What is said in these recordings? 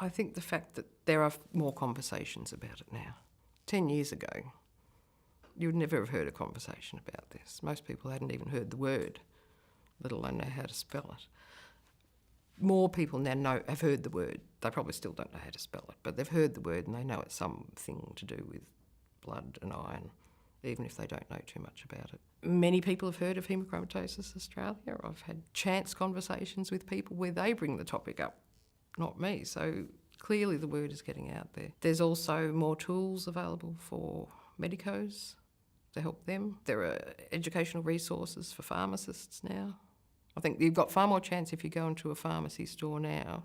I think the fact that there are more conversations about it now. 10 years ago, you would never have heard a conversation about this. Most people hadn't even heard the word, let alone know how to spell it. More people now have heard the word. They probably still don't know how to spell it, but they've heard the word and they know it's something to do with blood and iron, even if they don't know too much about it. Many people have heard of Haemochromatosis Australia. I've had chance conversations with people where they bring the topic up, not me. So clearly the word is getting out there. There's also more tools available for medicos to help them. There are educational resources for pharmacists now. I think you've got far more chance if you go into a pharmacy store now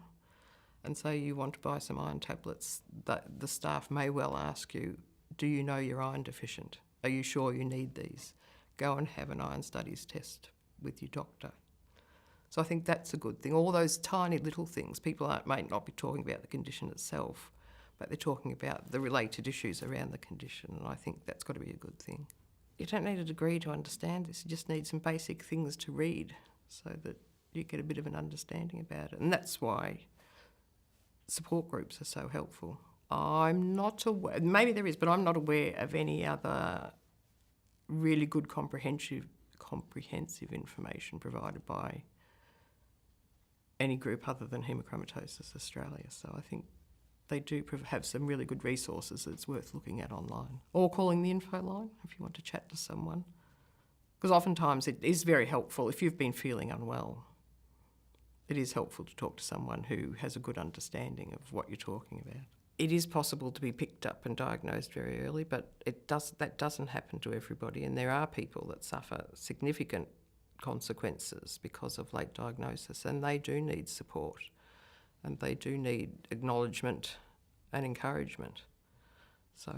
and say you want to buy some iron tablets, that the staff may well ask you, do you know you're iron deficient? Are you sure you need these? Go and have an iron studies test with your doctor. So I think that's a good thing. All those tiny little things, people might not be talking about the condition itself, but they're talking about the related issues around the condition, and I think that's got to be a good thing. You don't need a degree to understand this, you just need some basic things to read so that you get a bit of an understanding about it. And that's why support groups are so helpful. I'm not aware, maybe there is, but I'm not aware of any other really good comprehensive information provided by any group other than Haemochromatosis Australia. So I think they do have some really good resources that's worth looking at online. Or calling the info line if you want to chat to someone. Because oftentimes it is very helpful if you've been feeling unwell. It is helpful to talk to someone who has a good understanding of what you're talking about. It is possible to be picked up and diagnosed very early, but that doesn't happen to everybody, and there are people that suffer significant consequences because of late diagnosis, and they do need support, and they do need acknowledgement and encouragement. So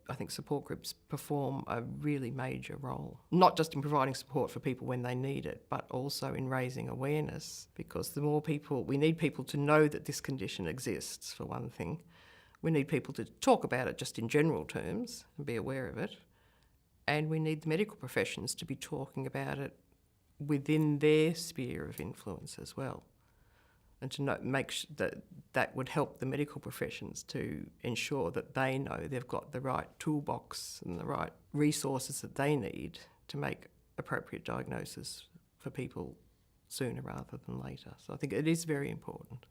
I think support groups perform a really major role, not just in providing support for people when they need it, but also in raising awareness, because the more people, we need people to know that this condition exists, for one thing. We need people to talk about it just in general terms and be aware of it. And we need the medical professions to be talking about it within their sphere of influence as well. And to that would help the medical professions to ensure that they know they've got the right toolbox and the right resources that they need to make appropriate diagnosis for people sooner rather than later. So I think it is very important.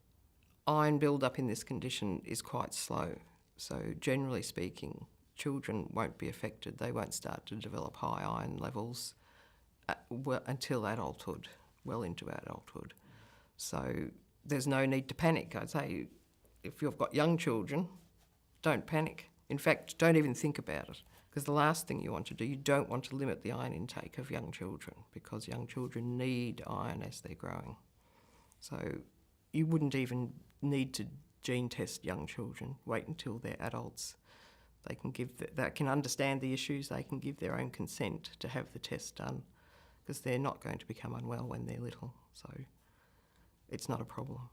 Iron buildup in this condition is quite slow. So generally speaking, children won't be affected. They won't start to develop high iron levels until adulthood, well into adulthood. So there's no need to panic. I'd say if you've got young children, don't panic. In fact, don't even think about it, because the last thing you want to do, you don't want to limit the iron intake of young children, because young children need iron as they're growing. So you wouldn't even need to gene test young children. Wait until they're adults. They can understand the issues, they can give their own consent to have the test done, because they're not going to become unwell when they're little. So it's not a problem.